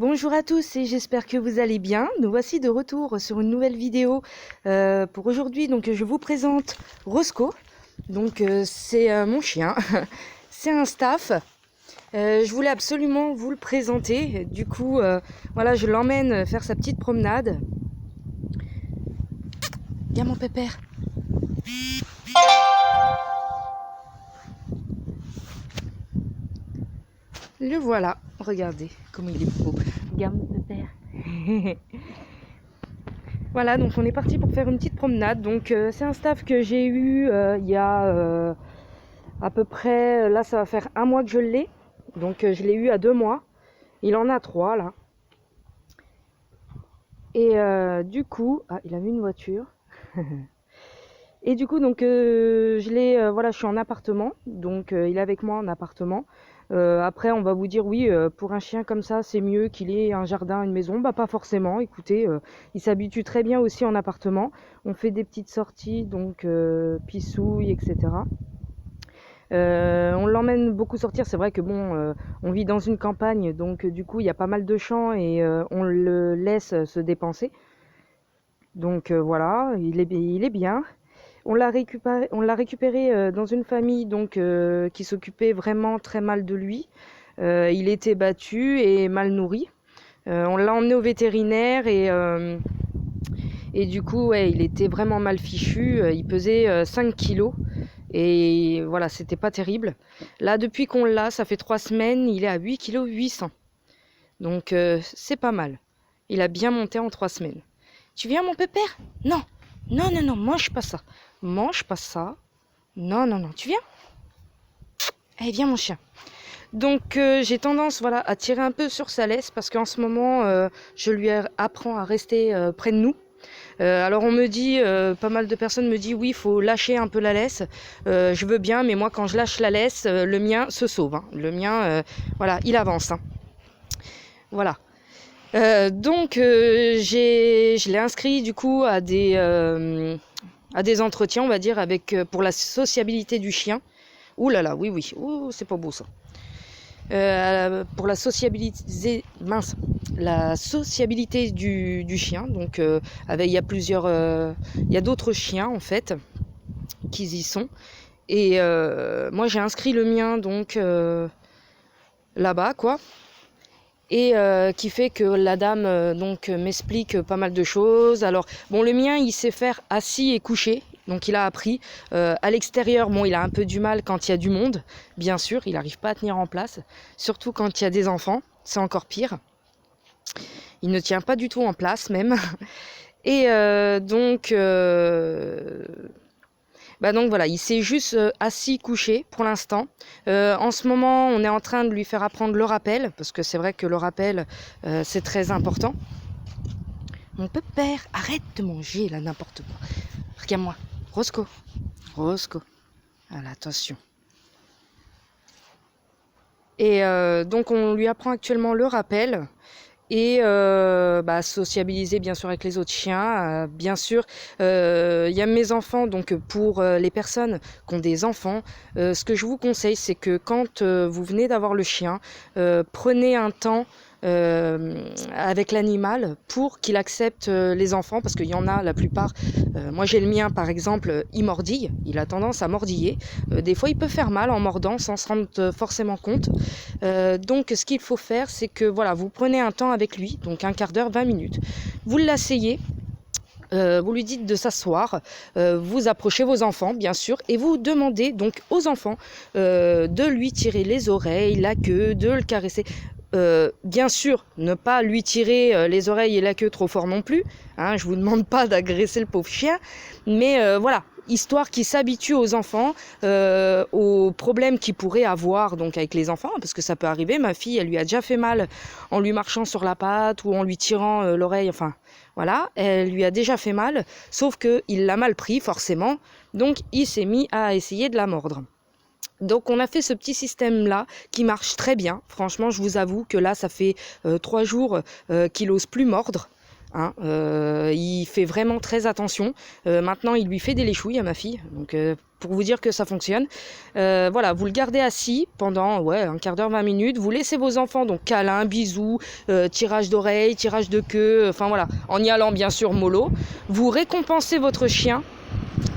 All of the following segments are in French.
Bonjour à tous et j'espère que vous allez bien. Nous voici de retour sur une nouvelle vidéo pour aujourd'hui. Donc je vous présente Roscoe. Donc c'est mon chien. C'est un staff. Je voulais absolument vous le présenter. Du coup, voilà, je l'emmène faire sa petite promenade. Viens mon pépère. Le voilà. Regardez comme il est beau. Regarde mon pépère. Voilà, donc on est parti pour faire une petite promenade. Donc c'est un staff que j'ai eu il y a à peu près, là ça va faire un mois que je l'ai. Donc je l'ai eu à 2 mois. Il en a 3 là. Et du coup, ah, il a vu une voiture. Et du coup, donc je l'ai, voilà, je suis en appartement. Donc il est avec moi en appartement. Après, on va vous dire oui, pour un chien comme ça, c'est mieux qu'il ait un jardin, une maison. Bah pas forcément. Écoutez, il s'habitue très bien aussi en appartement. On fait des petites sorties, donc pissouille, etc. On l'emmène beaucoup sortir. C'est vrai que bon, on vit dans une campagne, donc du coup, il y a pas mal de champs et on le laisse se dépenser. Donc voilà, il est bien. On l'a récupéré dans une famille donc qui s'occupait vraiment très mal de lui. Il était battu et mal nourri. On l'a emmené au vétérinaire et du coup, ouais, il était vraiment mal fichu. Il pesait 5 kilos. Et voilà, c'était pas terrible. Là, depuis qu'on l'a, ça fait 3 semaines, il est à 8,8 kg. Donc, c'est pas mal. Il a bien monté en 3 semaines. Tu viens, mon pépère? Non, non, non, non, mange pas ça. Mange pas ça. Non, non, non, tu viens? Allez, viens, mon chien. Donc, j'ai tendance voilà, à tirer un peu sur sa laisse parce qu'en ce moment, je lui apprends à rester près de nous. Alors on me dit, pas mal de personnes me disent oui, il faut lâcher un peu la laisse. Je veux bien, mais moi quand je lâche la laisse, le mien se sauve. Hein. Le mien, voilà, il avance. Hein. Voilà. Donc je l'ai inscrit du coup à des entretiens, on va dire, avec pour la sociabilité du chien. Ouh là là, oui, oui, ouh, c'est pas beau ça. Pour la sociabilité, la sociabilité du chien. Donc, il y a plusieurs, il y a d'autres chiens en fait qui y sont. Et moi, j'ai inscrit le mien donc là-bas, quoi. Et qui fait que la dame donc m'explique pas mal de choses. Alors bon, le mien il sait faire assis et couché, donc il a appris. À l'extérieur, bon, il a un peu du mal quand il y a du monde, bien sûr, il n'arrive pas à tenir en place, surtout quand il y a des enfants, c'est encore pire. Il ne tient pas du tout en place même. Et donc voilà, il s'est juste assis, couché pour l'instant. En ce moment, on est en train de lui faire apprendre le rappel, parce que c'est vrai que le rappel, c'est très important. Mon pépère, arrête de manger là, n'importe quoi. Regarde-moi, Roscoe. Roscoe. Voilà, attention. Et donc on lui apprend actuellement le rappel. Et sociabiliser bien sûr avec les autres chiens. Bien sûr, il y a mes enfants, donc pour les personnes qui ont des enfants, ce que je vous conseille, c'est que quand vous venez d'avoir le chien, prenez un temps avec l'animal pour qu'il accepte les enfants, parce qu'il y en a la plupart. Moi j'ai le mien par exemple, il mordille, il a tendance à mordiller. Des fois il peut faire mal en mordant sans se rendre forcément compte. Donc ce qu'il faut faire, c'est que voilà, vous prenez un temps avec lui, donc un quart d'heure, 20 minutes. Vous l'asseyez. Vous lui dites de s'asseoir, vous approchez vos enfants bien sûr et vous demandez donc aux enfants de lui tirer les oreilles, la queue, de le caresser. Bien sûr, ne pas lui tirer les oreilles et la queue trop fort non plus. Hein, je vous demande pas d'agresser le pauvre chien, mais voilà, histoire qu'il s'habitue aux enfants, aux problèmes qu'il pourrait avoir donc avec les enfants, parce que ça peut arriver. Ma fille, elle lui a déjà fait mal en lui marchant sur la patte ou en lui tirant l'oreille. Enfin, voilà, elle lui a déjà fait mal, sauf que il l'a mal pris forcément, donc il s'est mis à essayer de la mordre. Donc on a fait ce petit système là qui marche très bien. Franchement, je vous avoue que là ça fait 3 jours qu'il n'ose plus mordre. Hein, il fait vraiment très attention. Maintenant, il lui fait des léchouilles à ma fille. Donc, pour vous dire que ça fonctionne. Voilà, vous le gardez assis pendant un quart d'heure, 20 minutes. Vous laissez vos enfants, donc câlin, bisous, tirage d'oreilles, tirage de queue, enfin voilà, en y allant bien sûr mollo. Vous récompensez votre chien,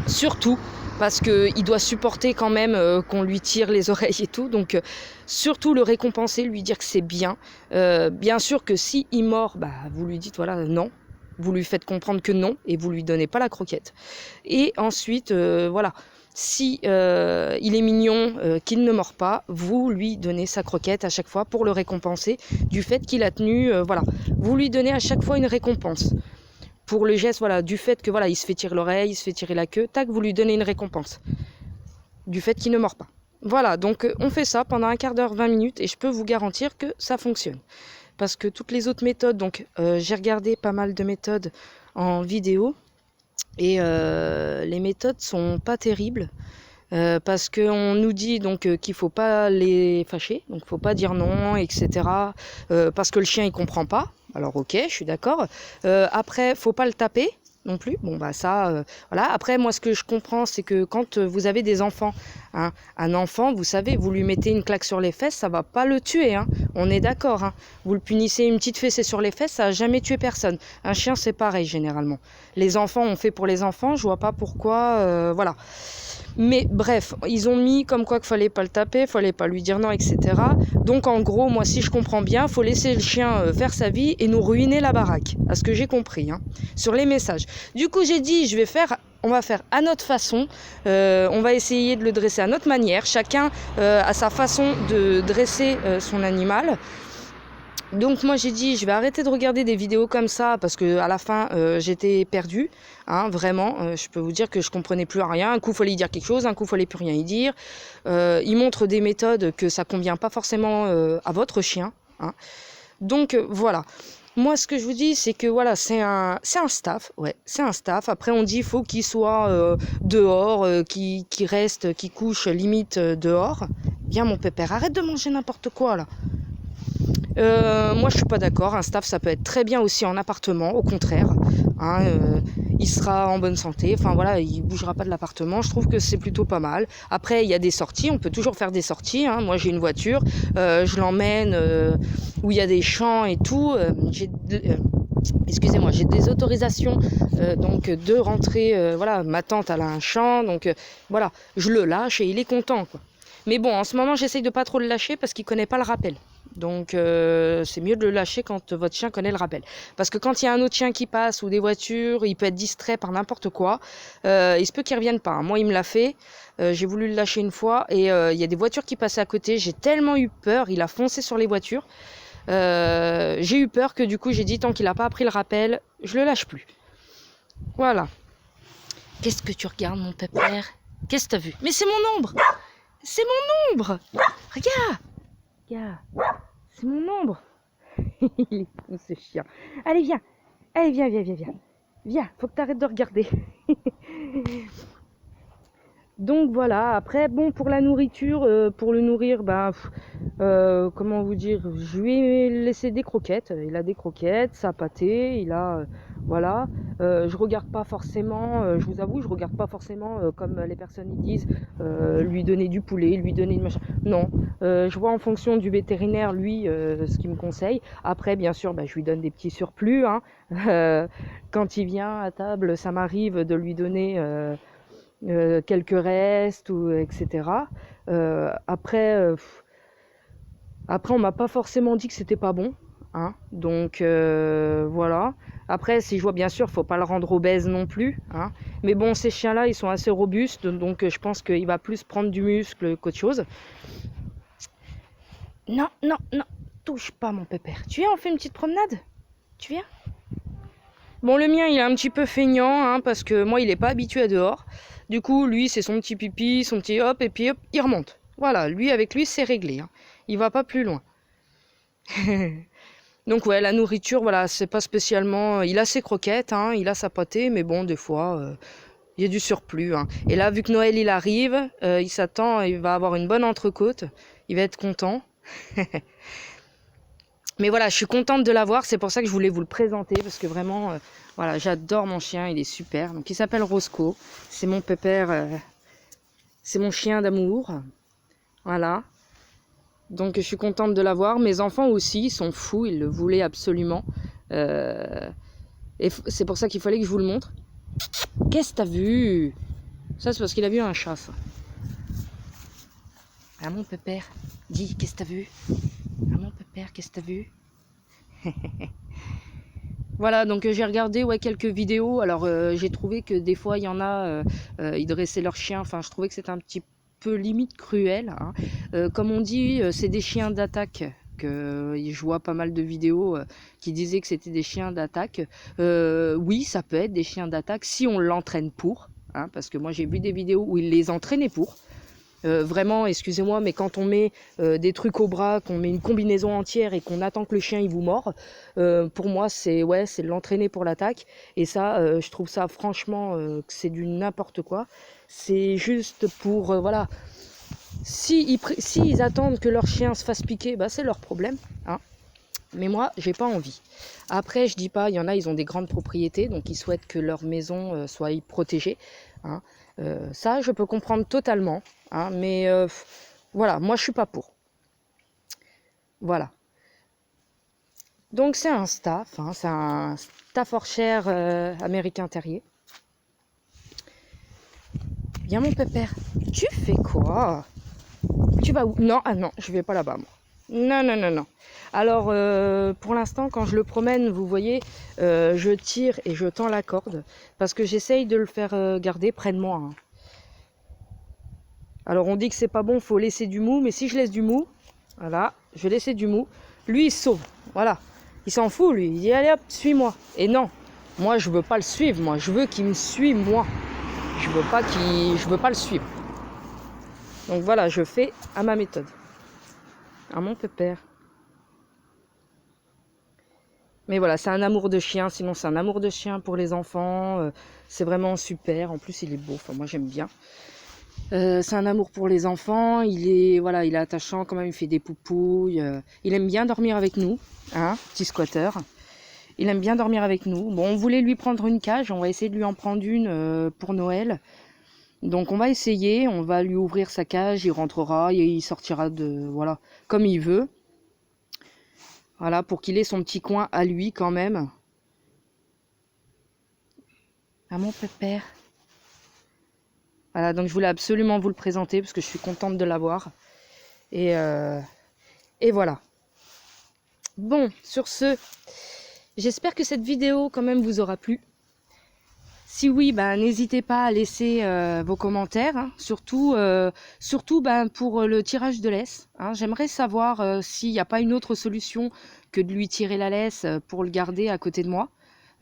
surtout, parce qu'il doit supporter quand même qu'on lui tire les oreilles et tout. Donc, surtout le récompenser, lui dire que c'est bien. Bien sûr que si il mord, vous lui dites voilà, non. Vous lui faites comprendre que non et vous lui donnez pas la croquette. Et ensuite, voilà. Si il est mignon, qu'il ne mord pas, vous lui donnez sa croquette à chaque fois pour le récompenser du fait qu'il a tenu. Voilà, vous lui donnez à chaque fois une récompense pour le geste. Voilà, du fait que voilà, il se fait tirer l'oreille, il se fait tirer la queue. Tac, vous lui donnez une récompense du fait qu'il ne mord pas. Voilà, donc on fait ça pendant un quart d'heure, 20 minutes, et je peux vous garantir que ça fonctionne. Parce que toutes les autres méthodes, donc j'ai regardé pas mal de méthodes en vidéo. Et les méthodes sont pas terribles parce qu'on nous dit donc qu'il faut pas les fâcher, donc faut pas dire non, etc. Parce que le chien il comprend pas. Alors ok, je suis d'accord. Après, faut pas le taper non plus. Bon ça, voilà. Après, moi ce que je comprends, c'est que quand vous avez des enfants, hein, un enfant, vous savez, vous lui mettez une claque sur les fesses, ça va pas le tuer. Hein. On est d'accord. Hein. Vous le punissez une petite fessée sur les fesses, ça a jamais tué personne. Un chien, c'est pareil généralement. Les enfants, on fait pour les enfants. Je vois pas pourquoi. Voilà. Mais bref, ils ont mis comme quoi qu'il fallait pas le taper, fallait pas lui dire non, etc. Donc en gros, moi si je comprends bien, faut laisser le chien faire sa vie et nous ruiner la baraque, à ce que j'ai compris, hein, sur les messages. Du coup j'ai dit, on va faire à notre façon, on va essayer de le dresser à notre manière, chacun a sa façon de dresser son animal. Donc moi j'ai dit je vais arrêter de regarder des vidéos comme ça parce que à la fin j'étais perdue, hein, vraiment. Je peux vous dire que je comprenais plus rien. Un coup il fallait y dire quelque chose, un coup il fallait plus rien y dire. Ils montrent des méthodes que ça convient pas forcément à votre chien. Hein. Donc voilà. Moi ce que je vous dis c'est que voilà c'est un staff, ouais c'est un staff. Après on dit il faut qu'il soit dehors, qu'il reste, qu'il couche limite dehors. Bien mon pépère, arrête de manger n'importe quoi là. Moi je suis pas d'accord, un staff ça peut être très bien aussi en appartement, au contraire, hein, il sera en bonne santé, enfin voilà, il bougera pas de l'appartement, je trouve que c'est plutôt pas mal. Après il y a des sorties, on peut toujours faire des sorties, hein. Moi j'ai une voiture, je l'emmène où il y a des champs et tout, excusez-moi, j'ai des autorisations donc de rentrer, voilà, ma tante elle a un champ, donc voilà, je le lâche et il est content quoi. Mais bon, en ce moment j'essaye de pas trop le lâcher parce qu'il connaît pas le rappel. Donc c'est mieux de le lâcher quand votre chien connaît le rappel. Parce que quand il y a un autre chien qui passe ou des voitures, il peut être distrait par n'importe quoi. Il se peut qu'il ne revienne pas. Hein. Moi il me l'a fait. J'ai voulu le lâcher une fois et il y a des voitures qui passaient à côté. J'ai tellement eu peur. Il a foncé sur les voitures. J'ai eu peur que du coup j'ai dit tant qu'il n'a pas appris le rappel, je le lâche plus. Voilà. Qu'est-ce que tu regardes mon pépère? Qu'est-ce que tu as vu? Mais c'est mon ombre! C'est mon ombre! Regarde! Regarde! C'est mon ombre. Il est fou ce chien. Allez, viens. Allez, viens. Viens, faut que tu arrêtes de regarder. Donc voilà, après, bon, pour la nourriture, pour le nourrir, comment vous dire, je lui ai laissé des croquettes. Il a des croquettes, sa pâtée, il a, voilà. Je regarde pas forcément, je vous avoue, je regarde pas forcément, comme les personnes y disent, lui donner du poulet, lui donner du machin. Non, je vois en fonction du vétérinaire, lui, ce qu'il me conseille. Après, bien sûr, je lui donne des petits surplus. Hein. Quand il vient à table, ça m'arrive de lui donner... quelques restes ou etc. Après on m'a pas forcément dit que c'était pas bon, hein. Donc voilà. Après si je vois bien sûr, faut pas le rendre obèse non plus, hein. Mais bon ces chiens là ils sont assez robustes donc je pense qu'il va plus prendre du muscle qu'autre chose. Non, touche pas mon pépère. Tu viens on fait une petite promenade? Tu viens? Bon, le mien, il est un petit peu feignant, hein, parce que moi, il n'est pas habitué à dehors. Du coup, lui, c'est son petit pipi, son petit hop, et puis hop, il remonte. Voilà, lui, avec lui, c'est réglé. Hein. Il va pas plus loin. Donc, ouais, la nourriture, voilà, c'est pas spécialement... Il a ses croquettes, hein, il a sa pâtée, mais bon, des fois, il y a du surplus. Hein. Et là, vu que Noël, il arrive, il s'attend, il va avoir une bonne entrecôte. Il va être content. Mais voilà, je suis contente de l'avoir, c'est pour ça que je voulais vous le présenter, parce que vraiment, voilà, j'adore mon chien, il est super. Donc il s'appelle Roscoe, c'est mon pépère, c'est mon chien d'amour, voilà. Donc je suis contente de l'avoir. Mes enfants aussi, ils sont fous, ils le voulaient absolument. Et c'est pour ça qu'il fallait que je vous le montre. Qu'est-ce que t'as vu? Ça, c'est parce qu'il a vu un chat, ça. Ah mon pépère, dis, qu'est-ce que t'as vu? Ah mon pépère, qu'est-ce que t'as vu? Voilà, donc j'ai regardé quelques vidéos. Alors j'ai trouvé que des fois, il y en a, ils dressaient leurs chiens. Enfin, je trouvais que c'était un petit peu limite cruel, hein. Comme on dit, c'est des chiens d'attaque. Je vois pas mal de vidéos qui disaient que c'était des chiens d'attaque. Oui, ça peut être des chiens d'attaque si on l'entraîne pour, hein, parce que moi j'ai vu des vidéos où ils les entraînaient pour. Vraiment, excusez-moi, mais quand on met des trucs au bras, qu'on met une combinaison entière et qu'on attend que le chien il vous mord, pour moi c'est de l'entraîner pour l'attaque. Et ça, je trouve ça franchement que c'est du n'importe quoi. C'est juste pour voilà. Si ils attendent que leur chien se fasse piquer, bah, c'est leur problème, hein. Mais moi, j'ai pas envie. Après, je dis pas, il y en a, ils ont des grandes propriétés, donc ils souhaitent que leur maison soit protégée, hein. Ça, je peux comprendre totalement, hein, mais voilà, moi, je suis pas pour. Voilà. Donc, c'est un staff, hein, c'est un Staffordshire américain terrier. Viens, mon pépère. Tu fais quoi? Tu vas où? Non, ah non, je vais pas là-bas, moi. Non, non, non, non. Alors, pour l'instant, quand je le promène, vous voyez, je tire et je tends la corde parce que j'essaye de le faire garder près de moi, hein. Alors, on dit que c'est pas bon, faut laisser du mou, mais si je laisse du mou, voilà, je vais laisser du mou, lui, il se sauve, voilà. Il s'en fout, lui, il dit, allez hop, suis-moi. Et non, moi, je veux pas le suivre, moi, je veux qu'il me suive, moi. Je veux pas le suivre. Donc voilà, je fais à ma méthode. À mon pépère. Mais voilà, c'est un amour de chien. Sinon, c'est un amour de chien pour les enfants. C'est vraiment super. En plus, il est beau. Enfin, moi, j'aime bien. C'est un amour pour les enfants. Il est attachant quand même. Il fait des poupouilles. Il aime bien dormir avec nous. Hein, petit squatter. Il aime bien dormir avec nous. Bon, on voulait lui prendre une cage. On va essayer de lui en prendre une pour Noël. Donc on va essayer, on va lui ouvrir sa cage, il rentrera et il sortira voilà, comme il veut. Voilà, pour qu'il ait son petit coin à lui quand même. Ah mon pépère. Voilà, donc je voulais absolument vous le présenter parce que je suis contente de l'avoir. Et voilà. Bon, sur ce, j'espère que cette vidéo quand même vous aura plu. Si oui, n'hésitez pas à laisser vos commentaires, hein. Surtout pour le tirage de laisse, hein. J'aimerais savoir s'il n'y a pas une autre solution que de lui tirer la laisse pour le garder à côté de moi.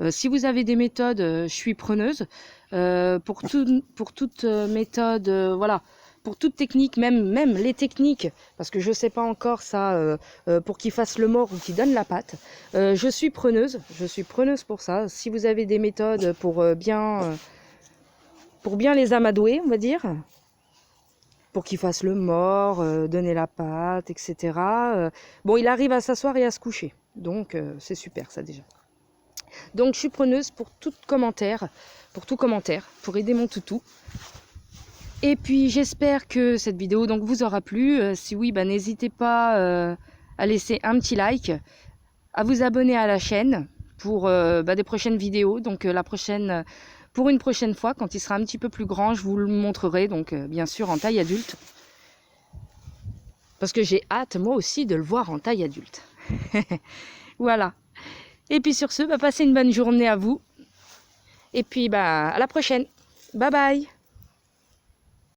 Si vous avez des méthodes, je suis preneuse. Pour toute méthode, voilà, pour toute technique, même les techniques, parce que je ne sais pas encore ça, pour qu'il fasse le mort ou qu'il donne la patte. Je suis preneuse pour ça. Si vous avez des méthodes pour bien les amadouer, on va dire, pour qu'il fasse le mort, donner la patte, etc. Bon, il arrive à s'asseoir et à se coucher, donc c'est super ça déjà. Donc je suis preneuse pour tout commentaire, pour aider mon toutou. Et puis j'espère que cette vidéo donc vous aura plu. Si oui, n'hésitez pas à laisser un petit like, à vous abonner à la chaîne pour des prochaines vidéos. Donc pour une prochaine fois, quand il sera un petit peu plus grand, je vous le montrerai, donc bien sûr en taille adulte. Parce que j'ai hâte moi aussi de le voir en taille adulte. Voilà. Et puis sur ce, passez une bonne journée à vous. Et puis à la prochaine. Bye bye.